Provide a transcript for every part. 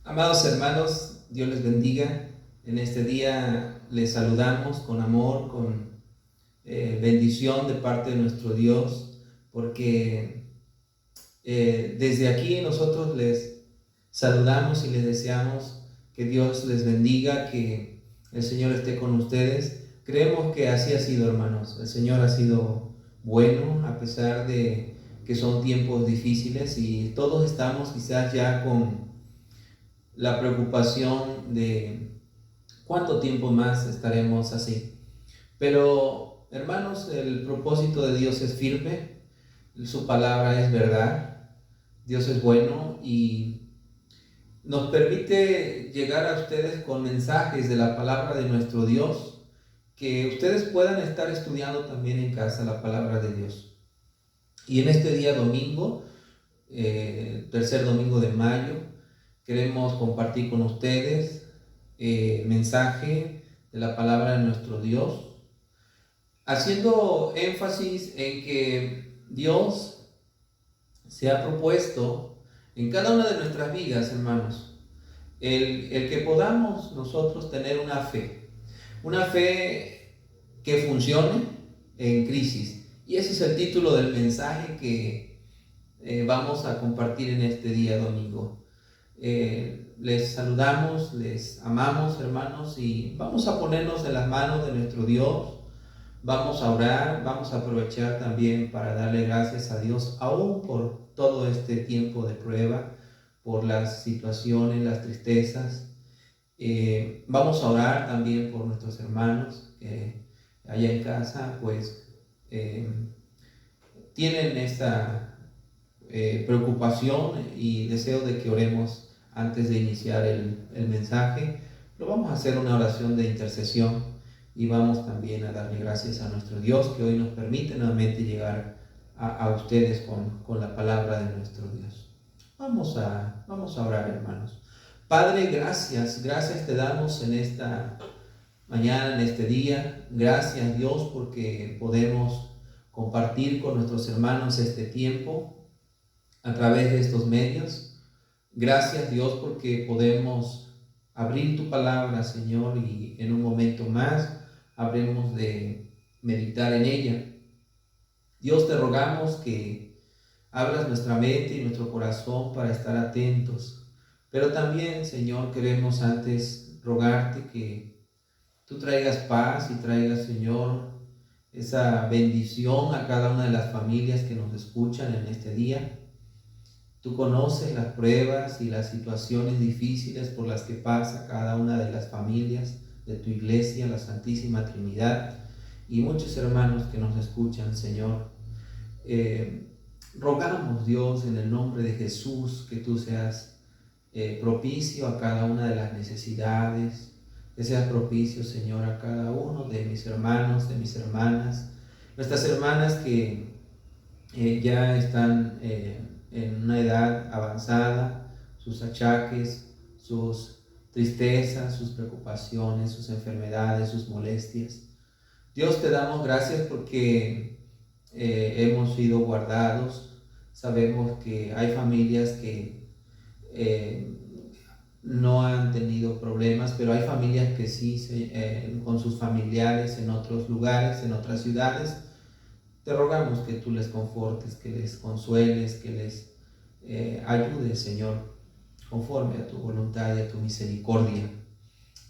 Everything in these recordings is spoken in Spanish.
Amados hermanos, Dios les bendiga. En este día les saludamos con amor, con bendición de parte de nuestro Dios, porque desde aquí nosotros les saludamos y les deseamos que Dios les bendiga, que el Señor esté con ustedes. Creemos que así ha sido, hermanos. El Señor ha sido bueno a pesar de que son tiempos difíciles y todos estamos quizás ya con la preocupación de cuánto tiempo más estaremos así. Pero, hermanos, el propósito de Dios es firme, su palabra es verdad, Dios es bueno y nos permite llegar a ustedes con mensajes de la palabra de nuestro Dios, que ustedes puedan estar estudiando también en casa la palabra de Dios. Y en este día domingo, tercer domingo de mayo, queremos compartir con ustedes mensaje de la palabra de nuestro Dios, haciendo énfasis en que Dios se ha propuesto en cada una de nuestras vidas, hermanos, el que podamos nosotros tener una fe que funcione en crisis. Y ese es el título del mensaje que vamos a compartir en este día domingo. Les saludamos, les amamos, hermanos, y vamos a ponernos en las manos de nuestro Dios. Vamos a orar, vamos a aprovechar también para darle gracias a Dios, aún por todo este tiempo de prueba, por las situaciones, las tristezas. Vamos a orar también por nuestros hermanos que allá en casa, pues, eh, tienen esta preocupación y deseo de que oremos antes de iniciar el mensaje. Lo vamos a hacer una oración de intercesión y vamos también a darle gracias a nuestro Dios que hoy nos permite nuevamente llegar a ustedes con la palabra de nuestro Dios. Vamos a orar, hermanos. Padre, gracias te damos en esta mañana, en este día. Gracias, Dios, porque podemos compartir con nuestros hermanos este tiempo a través de estos medios. Gracias, Dios, porque podemos abrir tu palabra, Señor, y en un momento más habremos de meditar en ella. Dios, te rogamos que abras nuestra mente y nuestro corazón para estar atentos. Pero también, Señor, queremos antes rogarte que tú traigas paz y traigas, Señor, esa bendición a cada una de las familias que nos escuchan en este día. Tú conoces las pruebas y las situaciones difíciles por las que pasa cada una de las familias de tu iglesia, la Santísima Trinidad, y muchos hermanos que nos escuchan, Señor. Eh, Rogamos, Dios, en el nombre de Jesús, que tú seas propicio a cada una de las necesidades, que seas propicio, Señor, a cada uno de mis hermanos, de mis hermanas, nuestras hermanas que ya están en una edad avanzada, sus achaques, sus tristezas, sus preocupaciones, sus enfermedades, sus molestias. Dios, te damos gracias porque hemos sido guardados. Sabemos que hay familias que no han tenido problemas, pero hay familias que sí, con sus familiares en otros lugares, en otras ciudades. Te rogamos que tú les confortes, que les consueles, que les ayudes, Señor, conforme a tu voluntad y a tu misericordia.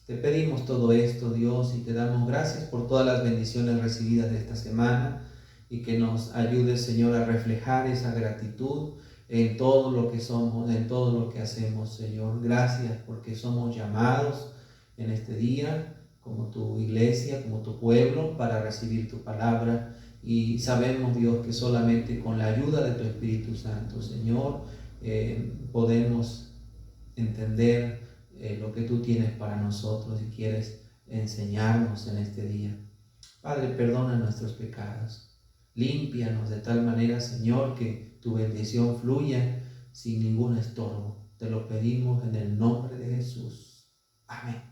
Te pedimos todo esto, Dios, y te damos gracias por todas las bendiciones recibidas de esta semana y que nos ayudes, Señor, a reflejar esa gratitud en todo lo que somos, en todo lo que hacemos, Señor. Gracias porque somos llamados en este día como tu iglesia, como tu pueblo, para recibir tu palabra. Y sabemos, Dios, que solamente con la ayuda de tu Espíritu Santo, Señor, podemos entender lo que tú tienes para nosotros y quieres enseñarnos en este día. Padre, perdona nuestros pecados. Límpianos de tal manera, Señor, que tu bendición fluya sin ningún estorbo. Te lo pedimos en el nombre de Jesús. Amén.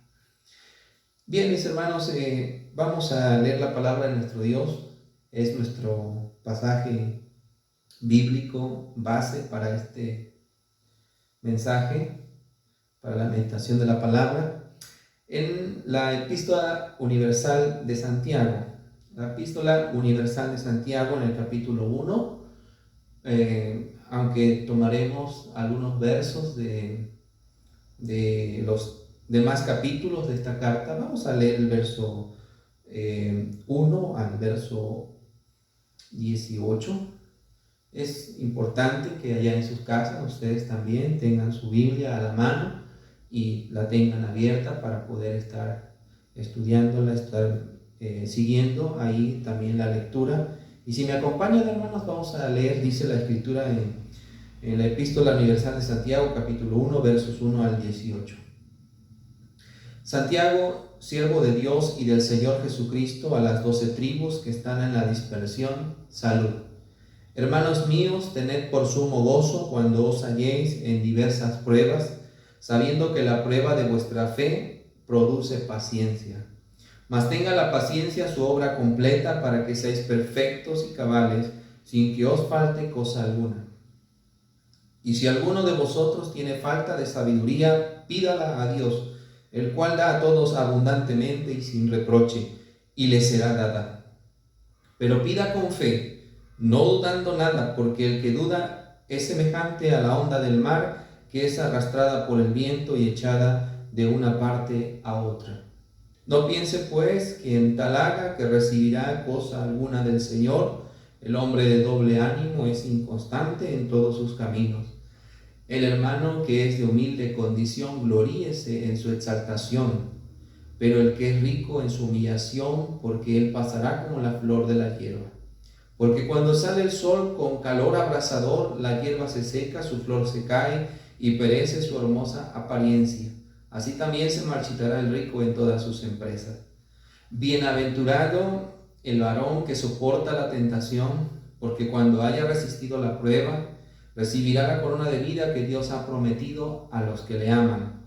Bien, mis hermanos, vamos a leer la palabra de nuestro Dios. Es nuestro pasaje bíblico base para este mensaje. para la meditación de la palabra en la Epístola Universal de Santiago. La Epístola Universal de Santiago en el capítulo 1, aunque tomaremos algunos versos de los demás capítulos de esta carta, vamos a leer el verso 1 al verso 18. Es importante que allá en sus casas ustedes también tengan su Biblia a la mano y la tengan abierta para poder estar estudiándola, estar siguiendo ahí también la lectura. Y si me acompañan, hermanos, vamos a leer, dice la Escritura en la Epístola Universal de Santiago, capítulo 1, versos 1 al 18. Santiago, siervo de Dios y del Señor Jesucristo, a las 12 tribus que están en la dispersión, salud. Hermanos míos, tened por sumo gozo cuando os halléis en diversas pruebas, sabiendo que la prueba de vuestra fe produce paciencia. Mas tenga la paciencia su obra completa para que seáis perfectos y cabales, sin que os falte cosa alguna. Y si alguno de vosotros tiene falta de sabiduría, pídala a Dios, el cual da a todos abundantemente y sin reproche, y le será dada. Pero pida con fe, no dudando nada, porque el que duda es semejante a la onda del mar, que es arrastrada por el viento y echada de una parte a otra. No piense pues quien tal haga que recibirá cosa alguna del Señor. El hombre de doble ánimo es inconstante en todos sus caminos. El hermano que es de humilde condición, gloríese en su exaltación, pero el que es rico en su humillación, porque él pasará como la flor de la hierba. Porque cuando sale el sol con calor abrasador, la hierba se seca, su flor se cae y perece su hermosa apariencia. Así también se marchitará el rico en todas sus empresas. Bienaventurado el varón que soporta la tentación, porque cuando haya resistido la prueba, recibirá la corona de vida que Dios ha prometido a los que le aman.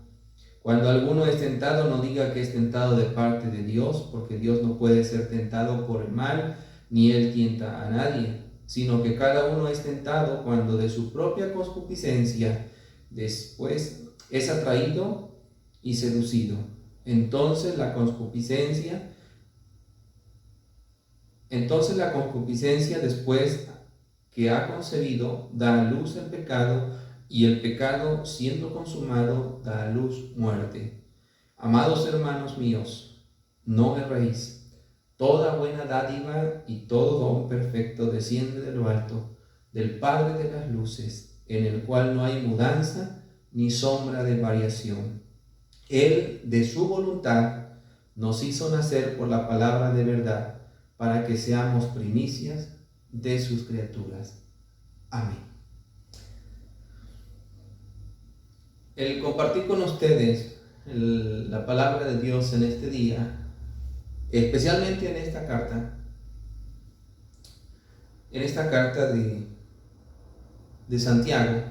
Cuando alguno es tentado, no diga que es tentado de parte de Dios, porque Dios no puede ser tentado por el mal, ni él tienta a nadie, sino que cada uno es tentado cuando de su propia concupiscencia después es atraído y seducido. Entonces la concupiscencia después que ha concebido da a luz el pecado, y el pecado, siendo consumado, da a luz muerte. Amados hermanos míos, no erréis. Toda buena dádiva y todo don perfecto desciende de lo alto, del Padre de las luces, en el cual no hay mudanza ni sombra de variación. Él, de su voluntad, nos hizo nacer por la palabra de verdad, para que seamos primicias de sus criaturas. Amén. El compartir con ustedes la palabra de Dios en este día, especialmente en esta carta de Santiago,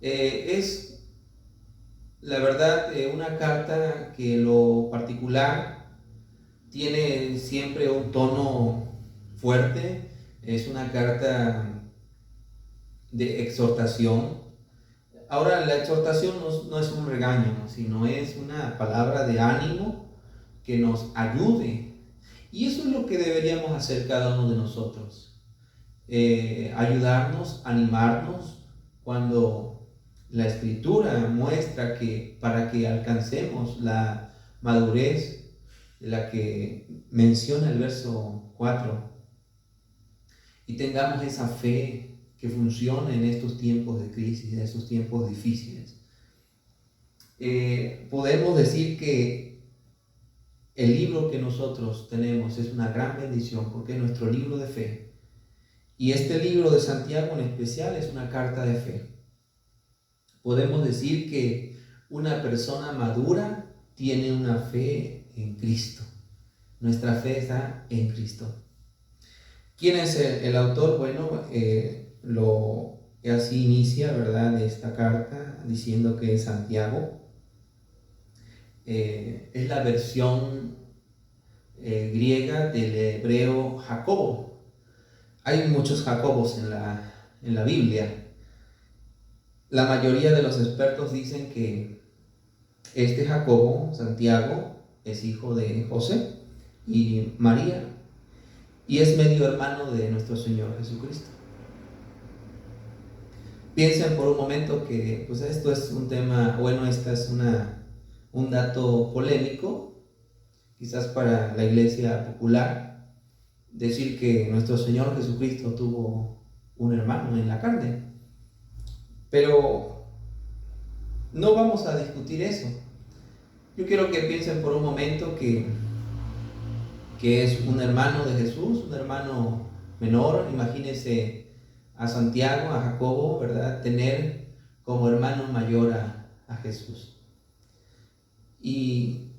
es la verdad una carta que en lo particular tiene siempre un tono fuerte. Es una carta de exhortación. Ahora, la exhortación no es un regaño, sino es una palabra de ánimo que nos ayude. Y eso es lo que deberíamos hacer cada uno de nosotros. Ayudarnos, animarnos cuando la Escritura muestra que para que alcancemos la madurez de la que menciona el verso 4 y tengamos esa fe que funcione en estos tiempos de crisis, en estos tiempos difíciles. Podemos decir que el libro que nosotros tenemos es una gran bendición porque es nuestro libro de fe. Y este libro de Santiago en especial es una carta de fe. Podemos decir que una persona madura tiene una fe en Cristo. Nuestra fe está en Cristo. ¿Quién es el autor? Bueno, así inicia, ¿verdad?, esta carta diciendo que es Santiago. Es la versión griega del hebreo Jacobo. Hay muchos Jacobos en la Biblia. La mayoría de los expertos dicen que Jacobo, Santiago, es hijo de José y María, y es medio hermano de nuestro Señor Jesucristo. Piensen por un momento que pues esto es un tema, bueno, esta es un dato polémico, quizás para la iglesia popular, decir que nuestro Señor Jesucristo tuvo un hermano en la carne. Pero no vamos a discutir eso. Yo quiero que piensen por un momento que es un hermano de Jesús, un hermano menor. Imagínense a Santiago, a Jacobo, ¿verdad? Tener como hermano mayor a Jesús. Y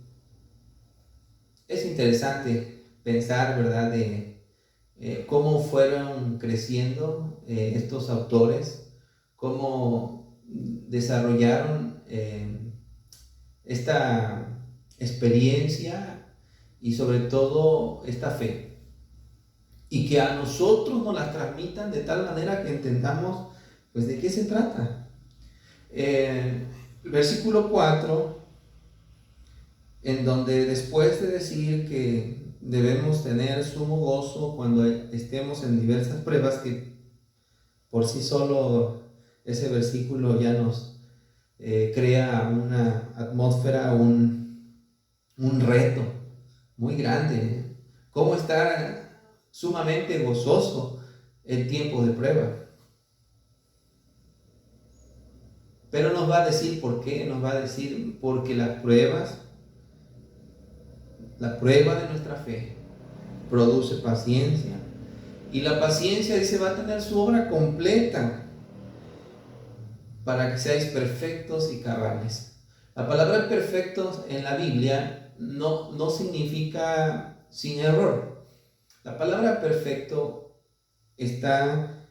es interesante pensar, ¿verdad?, de cómo fueron creciendo estos autores, cómo desarrollaron esta experiencia y sobre todo esta fe, y que a nosotros nos la transmitan de tal manera que entendamos pues de qué se trata. El versículo 4, en donde después de decir que debemos tener sumo gozo cuando estemos en diversas pruebas, que por sí solo ese versículo ya nos crea una atmósfera, un reto muy grande. ¿Cómo estar sumamente gozoso en tiempo de prueba? Pero nos va a decir por qué. Nos va a decir porque la prueba de nuestra fe produce paciencia, y la paciencia, dice, va a tener su obra completa para que seáis perfectos y cabales. La palabra perfectos en la Biblia no significa sin error. La palabra perfecto está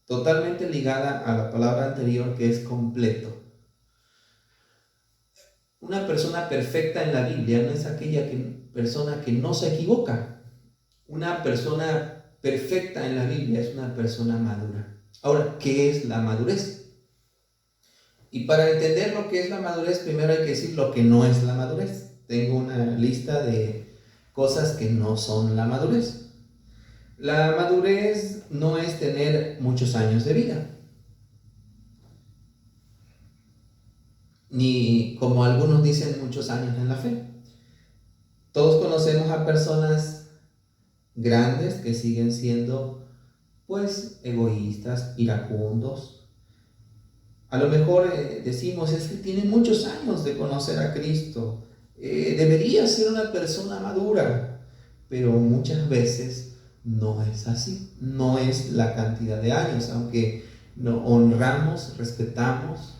totalmente ligada a la palabra anterior, que es completo. Una persona perfecta en la Biblia no es aquella persona que no se equivoca. Una persona perfecta en la Biblia es una persona madura. Ahora, ¿qué es la madurez? Y para entender lo que es la madurez, primero hay que decir lo que no es la madurez. Tengo una lista de cosas que no son la madurez. La madurez no es tener muchos años de vida, ni, como algunos dicen, muchos años en la fe. Todos conocemos a personas grandes que siguen siendo pues egoístas, iracundos. A lo mejor decimos, es que tiene muchos años de conocer a Cristo, debería ser una persona madura, pero muchas veces no es así. No es la cantidad de años, aunque no honramos, respetamos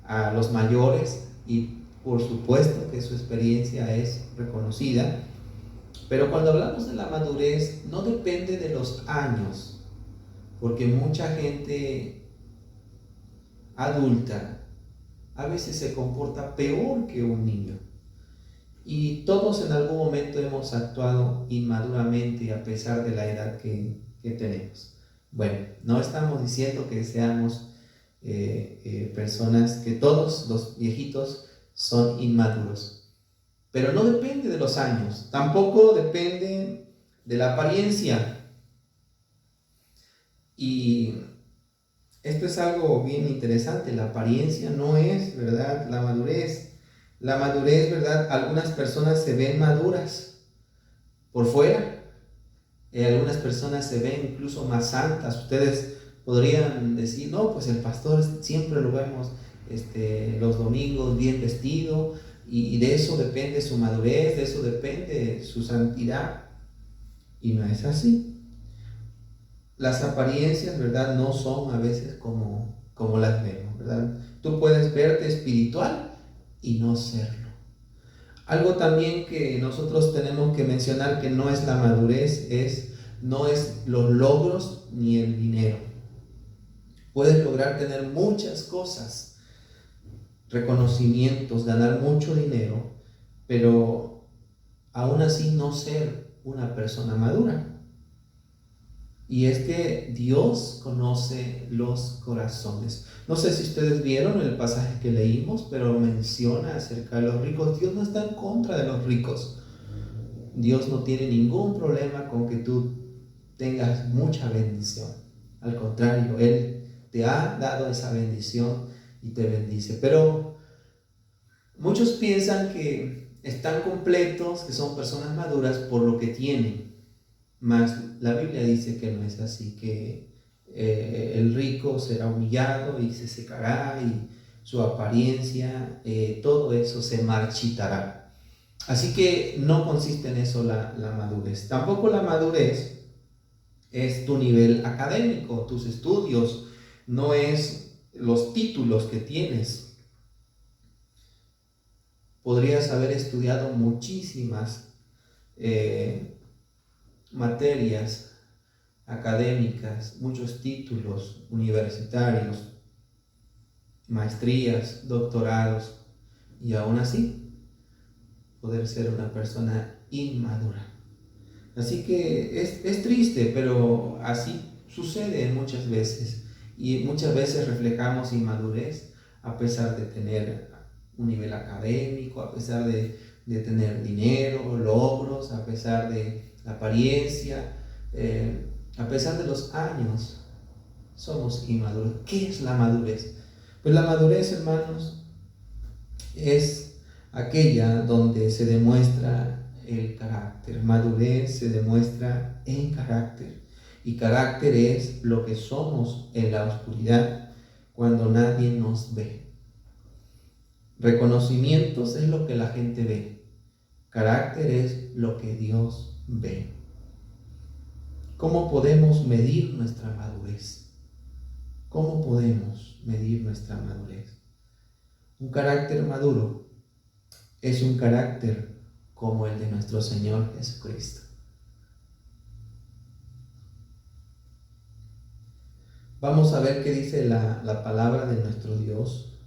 a los mayores y por supuesto que su experiencia es reconocida, pero cuando hablamos de la madurez no depende de los años, porque mucha gente adulta a veces se comporta peor que un niño, y todos en algún momento hemos actuado inmaduramente a pesar de la edad que tenemos. Bueno, no estamos diciendo que seamos personas, que todos los viejitos son inmaduros, pero no depende de los años, tampoco depende de la apariencia. Y esto es algo bien interesante. La apariencia no es, ¿verdad?, la madurez. La madurez, ¿verdad? Algunas personas se ven maduras por fuera, algunas personas se ven incluso más santas. Ustedes podrían decir, no, pues el pastor siempre lo vemos los domingos bien vestido, y de eso depende su madurez, de eso depende su santidad. Y no es así. Las apariencias, ¿verdad?, no son a veces como las vemos, ¿verdad? Tú puedes verte espiritual y no serlo. Algo también que nosotros tenemos que mencionar que no es la madurez, no es los logros ni el dinero. Puedes lograr tener muchas cosas, reconocimientos, ganar mucho dinero, pero aún así no ser una persona madura. Y es que Dios conoce los corazones. No sé si ustedes vieron el pasaje que leímos, pero menciona acerca de los ricos. Dios no está en contra de los ricos. Dios no tiene ningún problema con que tú tengas mucha bendición. Al contrario, Él te ha dado esa bendición y te bendice. Pero muchos piensan que están completos, que son personas maduras por lo que tienen. Mas la Biblia dice que no es así, que el rico será humillado y se secará y su apariencia, todo eso se marchitará. Así que no consiste en eso la madurez. Tampoco la madurez es tu nivel académico, tus estudios, no es los títulos que tienes. Podrías haber estudiado muchísimas materias académicas, muchos títulos universitarios, maestrías, doctorados, y aún así poder ser una persona inmadura. Así que es triste, pero así sucede muchas veces, y muchas veces reflejamos inmadurez a pesar de tener un nivel académico, a pesar de tener dinero, logros, a pesar de la apariencia, a pesar de los años. Somos inmaduros. ¿Qué es la madurez? Pues la madurez, hermanos, es aquella donde se demuestra el carácter. Madurez se demuestra en carácter. Y carácter es lo que somos en la oscuridad cuando nadie nos ve. Reconocimientos es lo que la gente ve. Carácter es lo que Dios ve. ¿Cómo podemos medir nuestra madurez? ¿Cómo podemos medir nuestra madurez? Un carácter maduro es un carácter como el de nuestro Señor Jesucristo. Vamos a ver qué dice la palabra de nuestro Dios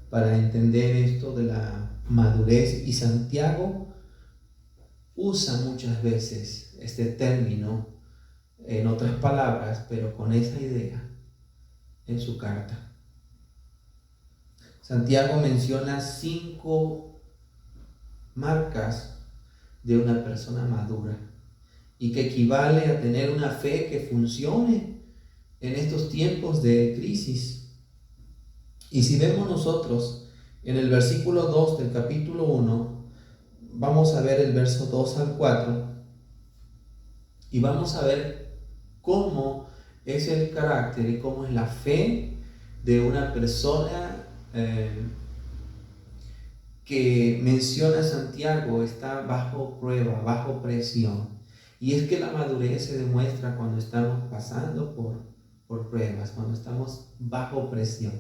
para entender esto de la madurez. Y Santiago usa muchas veces este término en otras palabras, pero con esa idea en su carta. Santiago menciona 5 marcas de una persona madura y que equivale a tener una fe que funcione en estos tiempos de crisis. Y si vemos nosotros en el versículo 2 del capítulo 1, vamos a ver el verso 2 al 4 y vamos a ver cómo es el carácter y cómo es la fe de una persona que menciona Santiago está bajo prueba, bajo presión. Y es que la madurez se demuestra cuando estamos pasando por pruebas, cuando estamos bajo presión.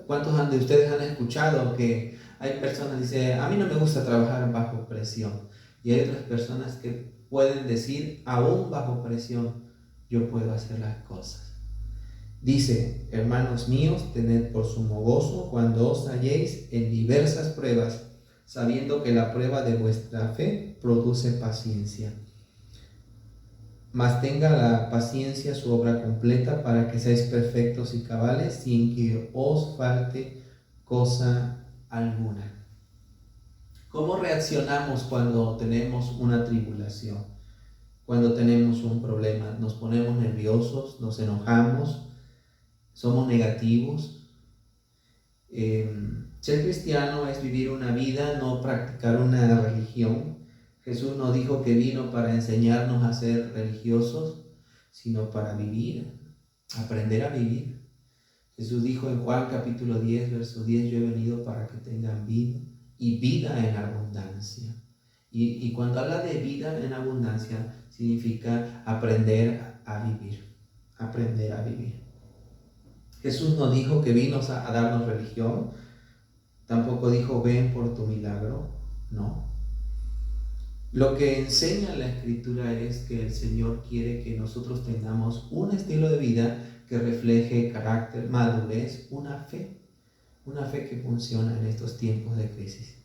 ¿Cuántos de ustedes han escuchado que hay personas que dicen, a mí no me gusta trabajar bajo presión? Y hay otras personas que pueden decir, aún bajo presión, yo puedo hacer las cosas. Dice, hermanos míos, tened por sumo gozo cuando os halléis en diversas pruebas, sabiendo que la prueba de vuestra fe produce paciencia. Mas tenga la paciencia su obra completa para que seáis perfectos y cabales sin que os falte cosa alguna. ¿Cómo reaccionamos cuando tenemos una tribulación? Cuando tenemos un problema, nos ponemos nerviosos, nos enojamos, somos negativos. Ser cristiano es vivir una vida, no practicar una religión. Jesús no dijo que vino para enseñarnos a ser religiosos, sino para vivir, aprender a vivir. Jesús dijo en Juan capítulo 10, verso 10, yo he venido para que tengan vida y vida en abundancia. Y cuando habla de vida en abundancia, significa aprender a vivir, aprender a vivir. Jesús no dijo que vino a darnos religión, tampoco dijo ven por tu milagro, no. Lo que enseña la Escritura es que el Señor quiere que nosotros tengamos un estilo de vida que refleje carácter, madurez, una fe que funciona en estos tiempos de crisis.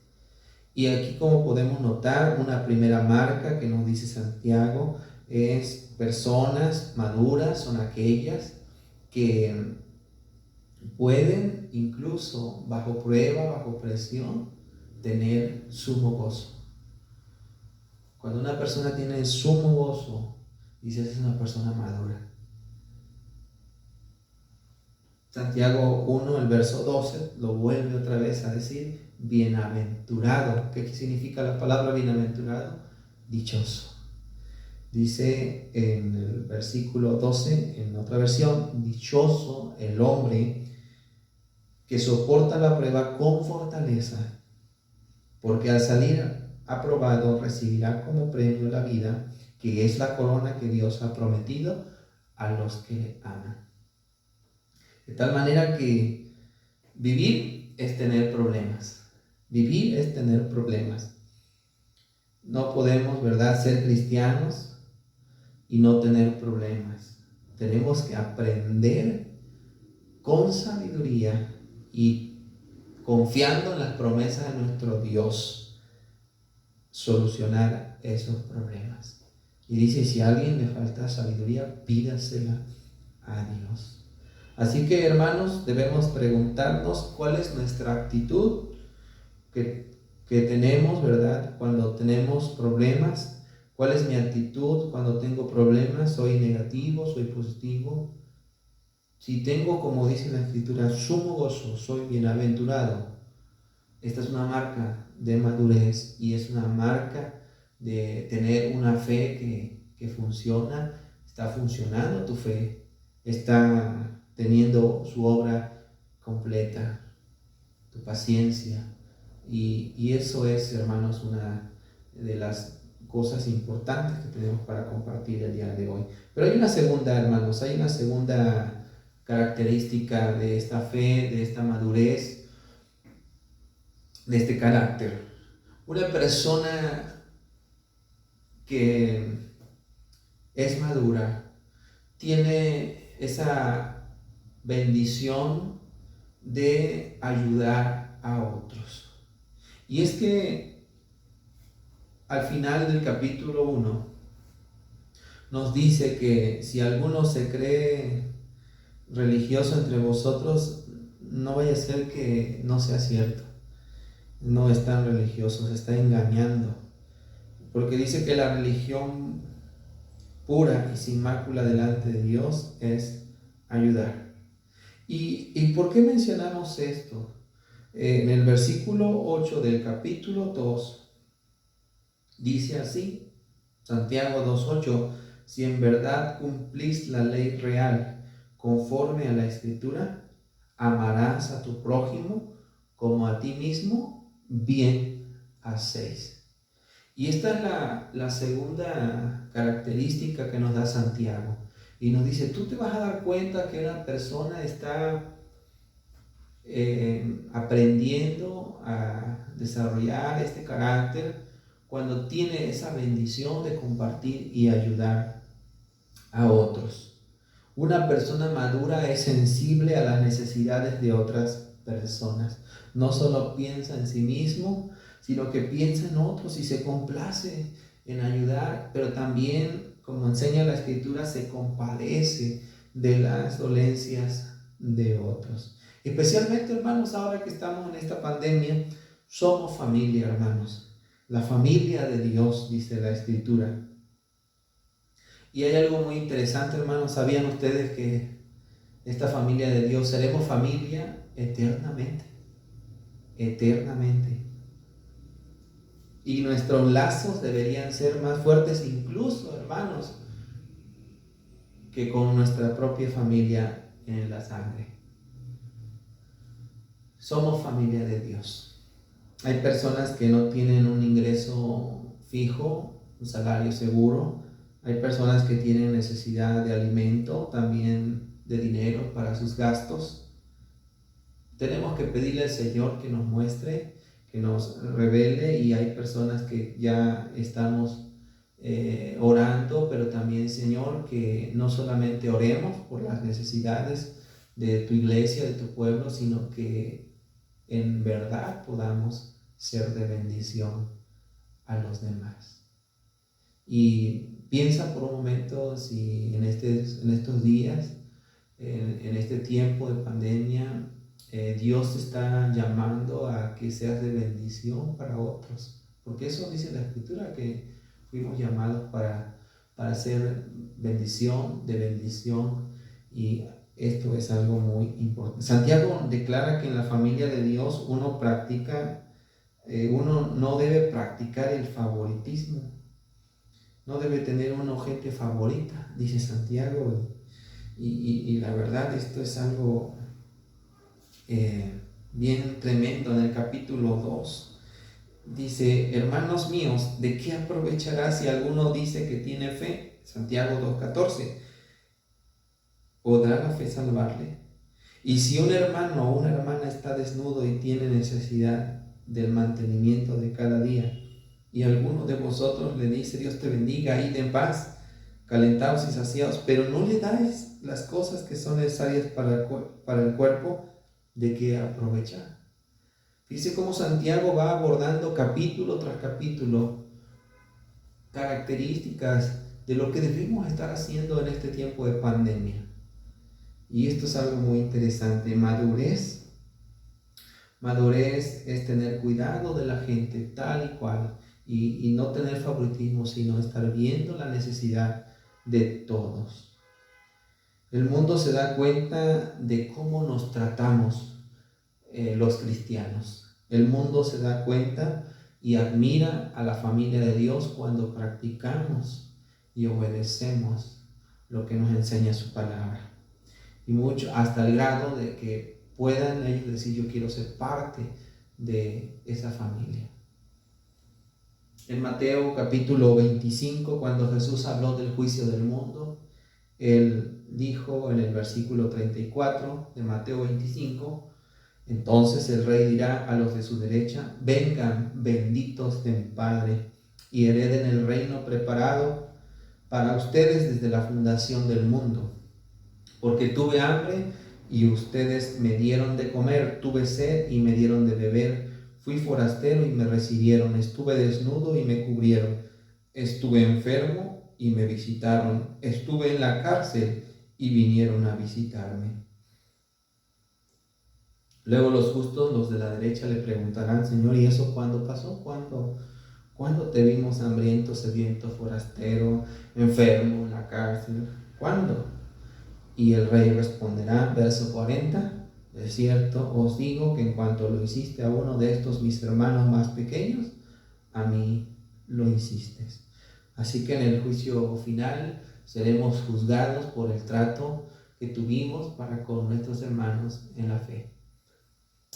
Y aquí, como podemos notar, una primera marca que nos dice Santiago es personas maduras, son aquellas que pueden incluso bajo prueba, bajo presión, tener sumo gozo. Cuando una persona tiene sumo gozo, dices es una persona madura. Santiago 1, el verso 12, lo vuelve otra vez a decir, bienaventurado. ¿Qué significa la palabra bienaventurado? Dichoso. Dice en el versículo 12, en otra versión, dichoso el hombre que soporta la prueba con fortaleza, porque al salir aprobado recibirá como premio la vida, que es la corona que Dios ha prometido a los que le aman. De tal manera que vivir es tener problemas. Vivir es tener problemas. No podemos, ¿verdad?, ser cristianos y no tener problemas. Tenemos que aprender con sabiduría y confiando en las promesas de nuestro Dios, solucionar esos problemas. Y dice, si a alguien le falta sabiduría, pídasela a Dios. Así que, hermanos, debemos preguntarnos cuál es nuestra actitud que tenemos, ¿verdad?, cuando tenemos problemas. ¿Cuál es mi actitud cuando tengo problemas? ¿Soy negativo? ¿Soy positivo? Si tengo, como dice la Escritura, sumo gozo, soy bienaventurado. Esta es una marca de madurez y es una marca de tener una fe que funciona. Está funcionando tu fe, está teniendo su obra completa, tu paciencia. Y eso es, hermanos, una de las cosas importantes que tenemos para compartir el día de hoy. Pero hay una segunda, hermanos, hay una segunda característica de esta fe, de esta madurez, de este carácter. Una persona que es madura tiene esa bendición de ayudar a otros. Y es que al final del capítulo 1 nos dice que si alguno se cree religioso entre vosotros, no vaya a ser que no sea cierto. No es tan religioso, se está engañando. Porque dice que la religión pura y sin mácula delante de Dios es ayudar. ¿Y por qué mencionamos esto? En el versículo 8 del capítulo 2 dice así, Santiago 2:8, si en verdad cumplís la ley real conforme a la Escritura, amarás a tu prójimo como a ti mismo, bien hacéis. Y esta es la segunda característica que nos da Santiago. Y nos dice, tú te vas a dar cuenta que una persona está aprendiendo a desarrollar este carácter cuando tiene esa bendición de compartir y ayudar a otros. Una persona madura es sensible a las necesidades de otras personas. No solo piensa en sí mismo, sino que piensa en otros y se complace en ayudar, pero también, como enseña la Escritura, se compadece de las dolencias de otros. Especialmente, hermanos, ahora que estamos en esta pandemia, somos familia, hermanos. La familia de Dios, dice la Escritura. Y hay algo muy interesante, hermanos. ¿Sabían ustedes que esta familia de Dios seremos familia eternamente? Eternamente. Y nuestros lazos deberían ser más fuertes, incluso, hermanos, que con nuestra propia familia en la sangre. Somos familia de Dios. Hay personas que no tienen un ingreso fijo, un salario seguro. Hay personas que tienen necesidad de alimento, también de dinero para sus gastos. Tenemos que pedirle al Señor que nos muestre, que nos revele, y hay personas que ya estamos orando, pero también, Señor, que no solamente oremos por las necesidades de tu iglesia, de tu pueblo, sino que en verdad podamos ser de bendición a los demás. Y Piensa por un momento si en estos días, en este tiempo de pandemia, Dios te está llamando a que seas de bendición para otros. Porque eso dice la Escritura, que fuimos llamados para ser bendición, de bendición. Y esto es algo muy importante. Santiago declara que en la familia de Dios uno no debe practicar el favoritismo. No debe tener una gente favorita, dice Santiago. Y la verdad, esto es algo bien tremendo. En el capítulo 2 dice: hermanos míos, ¿de qué aprovechará si alguno dice que tiene fe? Santiago 2:14. ¿Podrá la fe salvarle? Y si un hermano o una hermana está desnudo y tiene necesidad del mantenimiento de cada día, y alguno de vosotros le dice: Dios te bendiga, id en paz, calentados y saciados, pero no le dais las cosas que son necesarias para el cuerpo, ¿de qué aprovechar? Fíjese cómo Santiago va abordando capítulo tras capítulo características de lo que debemos estar haciendo en este tiempo de pandemia. Y esto es algo muy interesante. Madurez es tener cuidado de la gente tal y cual, y no tener favoritismo, sino estar viendo la necesidad de todos. El mundo se da cuenta de cómo nos tratamos los cristianos. El mundo se da cuenta y admira a la familia de Dios cuando practicamos y obedecemos lo que nos enseña su palabra. Y mucho, hasta el grado de que puedan ellos decir: yo quiero ser parte de esa familia. En Mateo capítulo 25, cuando Jesús habló del juicio del mundo, Él dijo en el versículo 34 de Mateo 25: entonces el rey dirá a los de su derecha: vengan, benditos de mi Padre, y hereden el reino preparado para ustedes desde la fundación del mundo. Porque tuve hambre y ustedes me dieron de comer, tuve sed y me dieron de beber, fui forastero y me recibieron, estuve desnudo y me cubrieron, estuve enfermo y me visitaron, estuve en la cárcel y vinieron a visitarme. Luego los justos, los de la derecha, le preguntarán: Señor, ¿y eso cuándo pasó? ¿Cuándo te vimos hambriento, sediento, forastero, enfermo, en la cárcel? ¿Cuándo? Y el rey responderá, verso 40, de cierto os digo que en cuanto lo hiciste a uno de estos mis hermanos más pequeños, a mí lo hiciste. Así que en el juicio final seremos juzgados por el trato que tuvimos para con nuestros hermanos en la fe.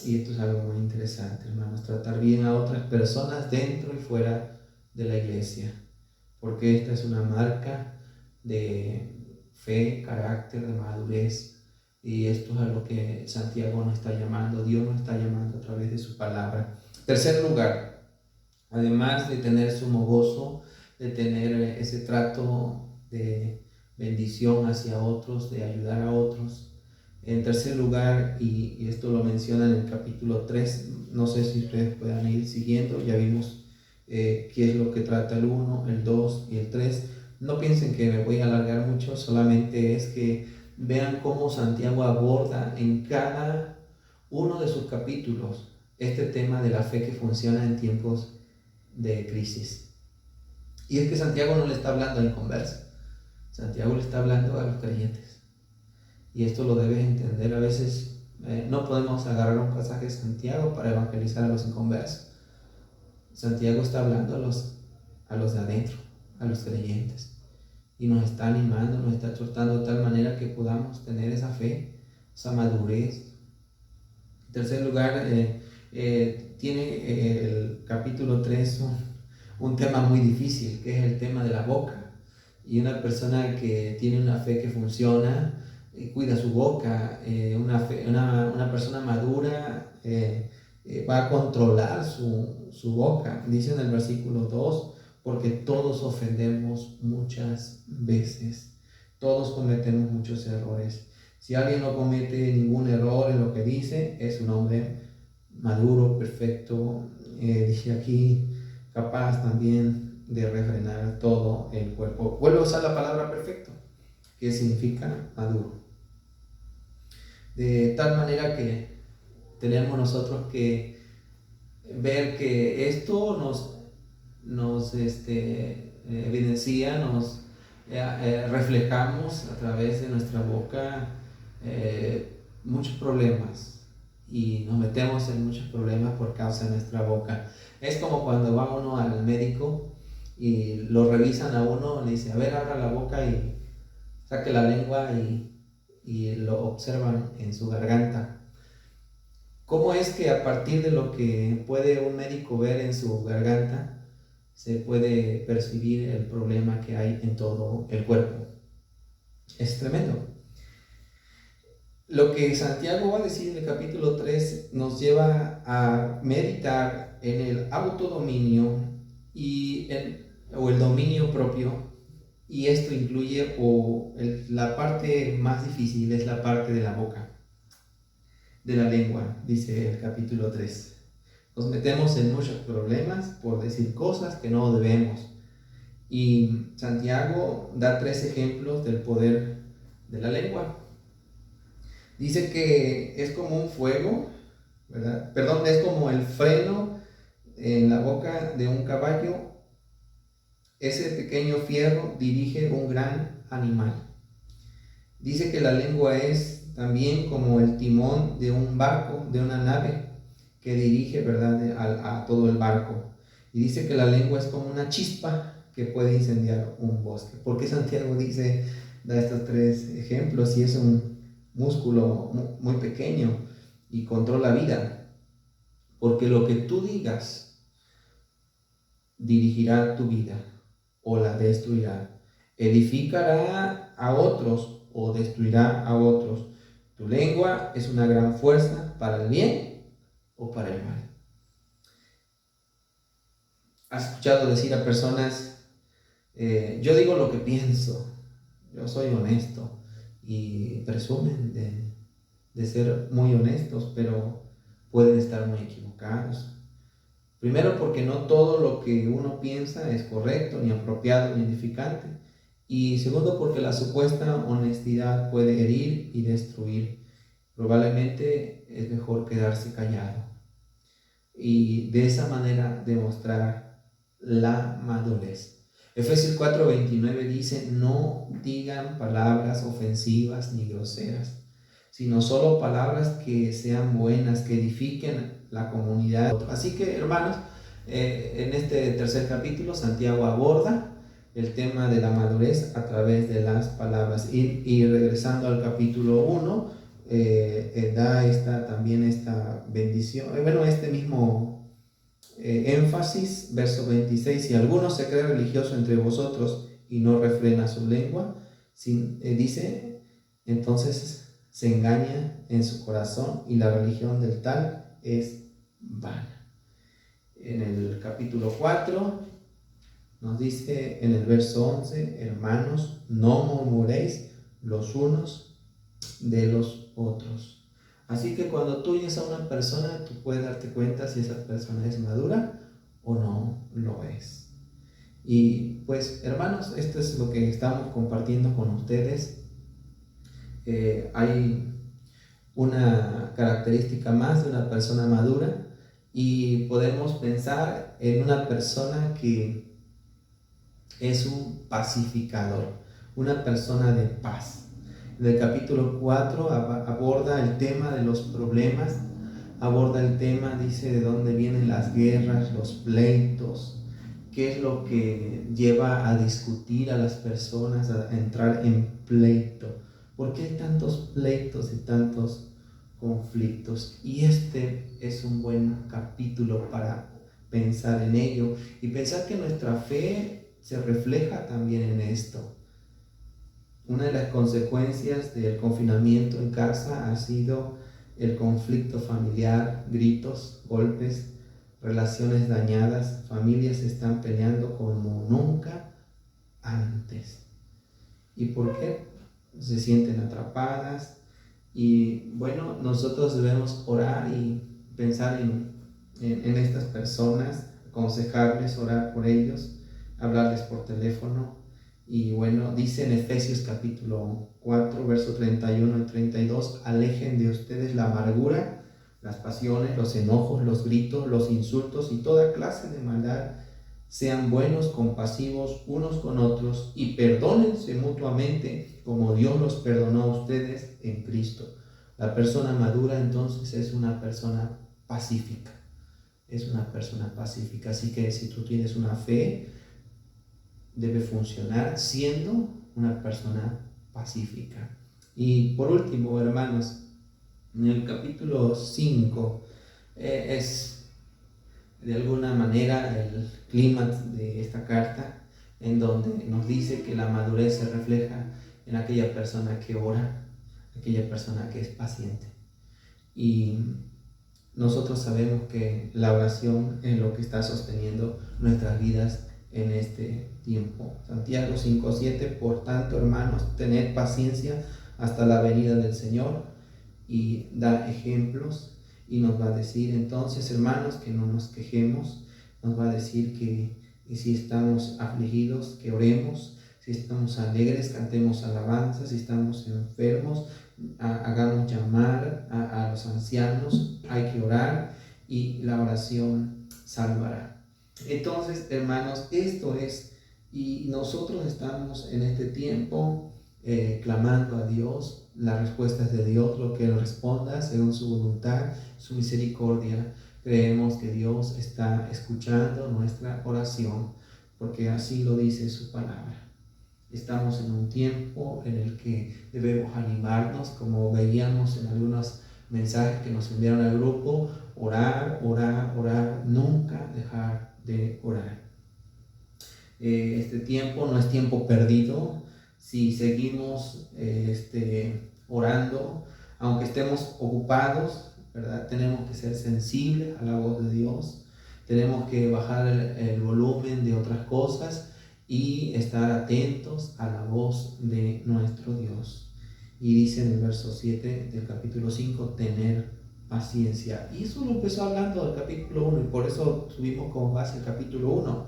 Y esto es algo muy interesante, hermanos, tratar bien a otras personas dentro y fuera de la iglesia, porque esta es una marca de fe, carácter, de madurez, y esto es a lo que Santiago nos está llamando, Dios nos está llamando a través de su palabra. Tercer lugar, además de tener sumo gozo, de tener ese trato de bendición hacia otros, de ayudar a otros. En tercer lugar, y esto lo menciona en el capítulo 3, no sé si ustedes puedan ir siguiendo, ya vimos qué es lo que trata el 1, el 2 y el 3. No piensen que me voy a alargar mucho, solamente es que vean cómo Santiago aborda en cada uno de sus capítulos este tema de la fe que funciona en tiempos de crisis. Y es que Santiago no le está hablando a inconversos, Santiago le está hablando a los creyentes. Y esto lo debes entender. A veces no podemos agarrar un pasaje de Santiago para evangelizar a los inconversos. Santiago está hablando a los de adentro, a los creyentes. Y nos está animando, nos está exhortando de tal manera que podamos tener esa fe, esa madurez. En tercer lugar, tiene el capítulo 3 un tema muy difícil, que es el tema de la boca. Y una persona que tiene una fe que funciona, cuida su boca. Una persona madura va a controlar su boca. Dice en el versículo 2: porque todos ofendemos muchas veces, todos cometemos muchos errores. Si alguien no comete ningún error en lo que dice, es un hombre maduro, perfecto, dice aquí, capaz también de refrenar todo el cuerpo. Vuelvo a usar la palabra perfecto, que significa maduro. De tal manera que tenemos nosotros que ver que esto nos evidencia, nos reflejamos a través de nuestra boca muchos problemas, y nos metemos en muchos problemas por causa de nuestra boca. Es como cuando va uno al médico y lo revisan a uno, le dice, a ver, abra la boca y saque la lengua, y lo observan en su garganta. ¿Cómo es que a partir de lo que puede un médico ver en su garganta se puede percibir el problema que hay en todo el cuerpo? Es tremendo. Lo que Santiago va a decir en el capítulo 3 nos lleva a meditar en el autodominio o el dominio propio, y esto incluye, la parte más difícil es la parte de la boca, de la lengua, dice el capítulo 3. Nos metemos en muchos problemas por decir cosas que no debemos. Y Santiago da 3 ejemplos del poder de la lengua. Dice que es como un fuego, ¿verdad? Perdón, es como el freno en la boca de un caballo. Ese pequeño fierro dirige un gran animal. Dice que la lengua es también como el timón de un barco, de una nave, que dirige, ¿verdad?, a todo el barco. Y dice que la lengua es como una chispa que puede incendiar un bosque. ¿Por qué Santiago da estos 3 ejemplos si es un músculo muy pequeño y controla vida? Porque lo que tú digas dirigirá tu vida o la destruirá, edificará a otros o destruirá a otros. Tu lengua es una gran fuerza para el bien o para el mal. ¿Has escuchado decir a personas, yo digo lo que pienso, yo soy honesto? Y presumen de ser muy honestos, pero pueden estar muy equivocados. Primero, porque no todo lo que uno piensa es correcto, ni apropiado, ni edificante. Y segundo, porque la supuesta honestidad puede herir y destruir. Probablemente es mejor quedarse callado y de esa manera demostrar la madurez. Efesios 4:29 dice, no digan palabras ofensivas ni groseras, sino solo palabras que sean buenas, que edifiquen la comunidad. Así que, hermanos, en este tercer capítulo Santiago aborda el tema de la madurez a través de las palabras. Y regresando al capítulo 1, da también esta bendición, este mismo énfasis, verso 26, si alguno se cree religioso entre vosotros y no refrena su lengua, dice, entonces se engaña en su corazón y la religión del tal es vana. En el capítulo 4 nos dice en el verso 11, hermanos, no murmuréis los unos de los otros. Así que cuando tú oyes a una persona, tú puedes darte cuenta si esa persona es madura o no lo es. Y pues, hermanos, esto es lo que estamos compartiendo con ustedes. Hay una característica más de una persona madura, y podemos pensar en una persona que es un pacificador, una persona de paz. En el capítulo 4 aborda el tema de los problemas, aborda el tema, dice, de dónde vienen las guerras, los pleitos, qué es lo que lleva a discutir a las personas, a entrar en pleito. ¿Por qué hay tantos pleitos y tantos conflictos? Y este es un buen capítulo para pensar en ello y pensar que nuestra fe se refleja también en esto. Una de las consecuencias del confinamiento en casa ha sido el conflicto familiar, gritos, golpes, relaciones dañadas, familias se están peleando como nunca antes. ¿Y por qué? Se sienten atrapadas. Y bueno, nosotros debemos orar y pensar en estas personas, aconsejarles, orar por ellos, hablarles por teléfono. Y bueno, dice en Efesios capítulo 4, verso 31 y 32, alejen de ustedes la amargura, las pasiones, los enojos, los gritos, los insultos y toda clase de maldad. Sean buenos, compasivos unos con otros y perdónense mutuamente como Dios los perdonó a ustedes en Cristo. La persona madura entonces es una persona pacífica. Es una persona pacífica. Así que si tú tienes una fe, debe funcionar siendo una persona pacífica. Y por último, hermanos, en el capítulo 5 es de alguna manera el clímax de esta carta, en donde nos dice que la madurez se refleja en aquella persona que ora, aquella persona que es paciente. Y nosotros sabemos que la oración es lo que está sosteniendo nuestras vidas en este tiempo. Santiago 5:7, por tanto, hermanos, tened paciencia hasta la venida del Señor, y da ejemplos y nos va a decir entonces, hermanos, que no nos quejemos. Nos va a decir que si estamos afligidos, que oremos, si estamos alegres, cantemos alabanzas, si estamos enfermos, hagamos llamar a los ancianos, hay que orar y la oración salvará. Entonces, hermanos, esto es, y nosotros estamos en este tiempo clamando a Dios. La respuesta es de Dios, lo que Él responda según su voluntad, su misericordia. Creemos que Dios está escuchando nuestra oración, porque así lo dice su palabra. Estamos en un tiempo en el que debemos animarnos, como veíamos en algunos mensajes que nos enviaron al grupo: orar, orar, orar, nunca dejar de orar. Este tiempo no es tiempo perdido. Si seguimos orando, aunque estemos ocupados, ¿verdad? Tenemos que ser sensibles a la voz de Dios. Tenemos que bajar el volumen de otras cosas y estar atentos a la voz de nuestro Dios. Y dice en el verso 7 del capítulo 5, tener paciencia. Y eso lo empezó hablando del capítulo 1, y por eso tuvimos como base el capítulo 1,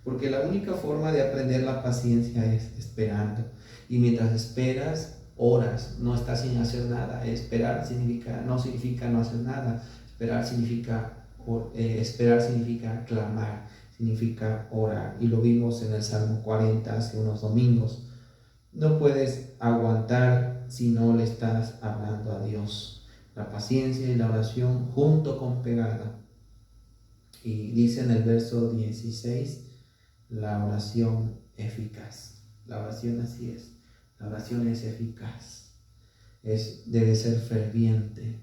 porque la única forma de aprender la paciencia es esperando. Y mientras esperas, oras, no estás sin hacer nada. Esperar no significa no hacer nada. Esperar significa clamar, significa orar. Y lo vimos en el Salmo 40 hace unos domingos. No puedes aguantar si no le estás hablando a Dios. La paciencia y la oración junto con pegada. Y dice en el verso 16, la oración eficaz. La oración así es. La oración es eficaz. Debe ser ferviente.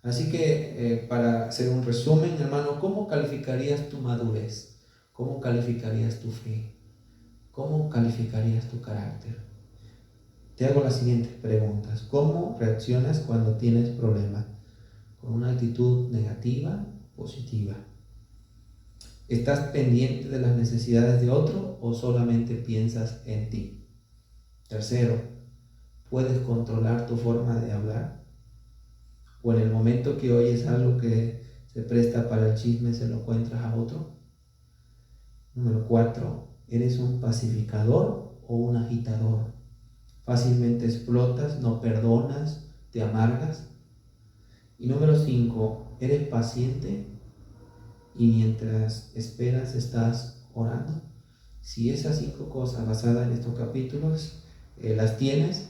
Así que para hacer un resumen, hermano, ¿cómo calificarías tu madurez? ¿Cómo calificarías tu fe? ¿Cómo calificarías tu carácter? Te hago las siguientes preguntas. ¿Cómo reaccionas cuando tienes problemas? ¿Con una actitud negativa o positiva? ¿Estás pendiente de las necesidades de otro o solamente piensas en ti? Tercero, ¿puedes controlar tu forma de hablar? ¿O en el momento que oyes algo que se presta para el chisme se lo encuentras a otro? Número 4, ¿eres un pacificador o un agitador? ¿Fácilmente explotas, no perdonas, te amargas? Y número 5, ¿eres paciente y mientras esperas estás orando? Si esas 5 cosas basadas en estos capítulos las tienes,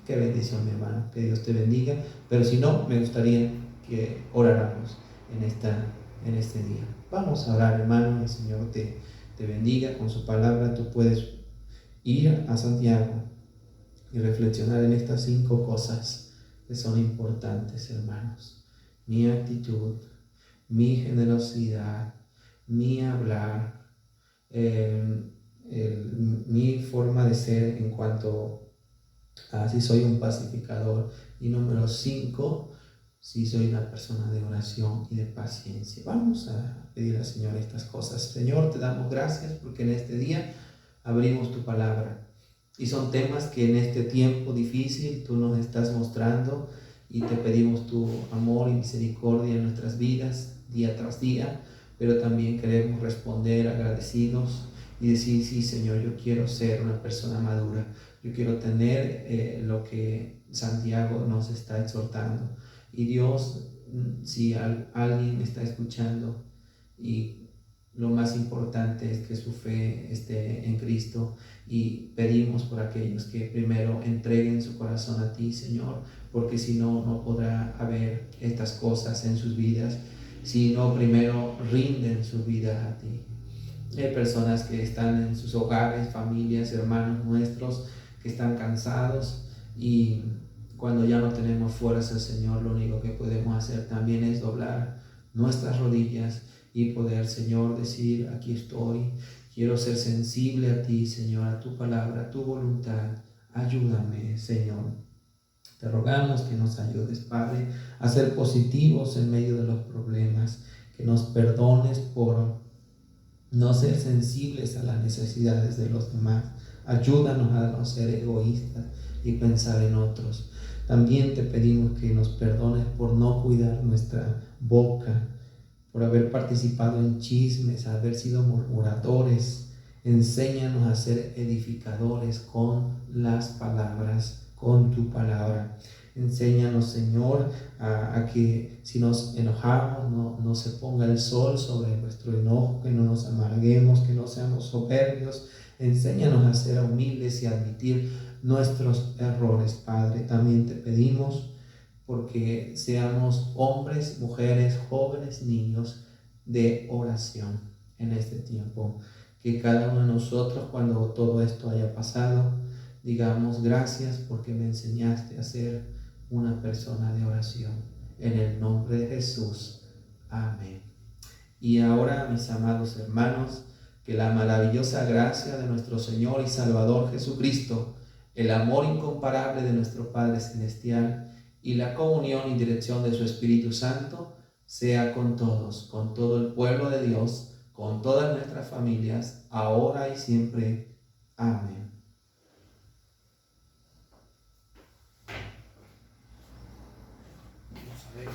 qué bendición, mi hermano, que Dios te bendiga. Pero si no, me gustaría que oráramos en este día. Vamos a orar, hermano. El Señor te bendiga con su palabra. Tú puedes ir a Santiago y reflexionar en estas 5 cosas que son importantes, hermanos. Mi actitud, mi generosidad, mi hablar, mi forma de ser en cuanto a si soy un pacificador, y número 5, si soy una persona de oración y de paciencia. Vamos a pedir al Señor estas cosas. Señor, te damos gracias porque en este día abrimos tu palabra y son temas que en este tiempo difícil tú nos estás mostrando, y te pedimos tu amor y misericordia en nuestras vidas día tras día, pero también queremos responder agradecidos y decir, sí, Señor, yo quiero ser una persona madura, yo quiero tener lo que Santiago nos está exhortando. Y Dios, si alguien me está escuchando y lo más importante es que su fe esté en Cristo, y pedimos por aquellos que primero entreguen su corazón a ti, Señor, porque si no, no podrá haber estas cosas en sus vidas, si no primero rinden su vida a ti. Hay personas que están en sus hogares, familias, hermanos nuestros, que están cansados, y cuando ya no tenemos fuerza, Señor, lo único que podemos hacer también es doblar nuestras rodillas y poder, Señor, decir, aquí estoy, quiero ser sensible a ti, Señor, a tu palabra, a tu voluntad. Ayúdame, Señor. Te rogamos que nos ayudes, Padre, a ser positivos en medio de los problemas, que nos perdones por no ser sensibles a las necesidades de los demás. Ayúdanos a no ser egoístas y pensar en otros. También te pedimos que nos perdones por no cuidar nuestra boca, por haber participado en chismes, haber sido murmuradores. Enséñanos a ser edificadores con las palabras, con tu palabra. Enséñanos, Señor, a que si nos enojamos no se ponga el sol sobre nuestro enojo, que no nos amarguemos, que no seamos soberbios. Enséñanos a ser humildes y a admitir nuestros errores, Padre. También te pedimos porque seamos hombres, mujeres, jóvenes, niños de oración en este tiempo. Que cada uno de nosotros, cuando todo esto haya pasado, digamos gracias porque me enseñaste a ser una persona de oración. En el nombre de Jesús. Amén. Y ahora, mis amados hermanos, que la maravillosa gracia de nuestro Señor y Salvador Jesucristo, el amor incomparable de nuestro Padre Celestial y la comunión y dirección de su Espíritu Santo sea con todos, con todo el pueblo de Dios, con todas nuestras familias, ahora y siempre. Amén. Vamos a ver.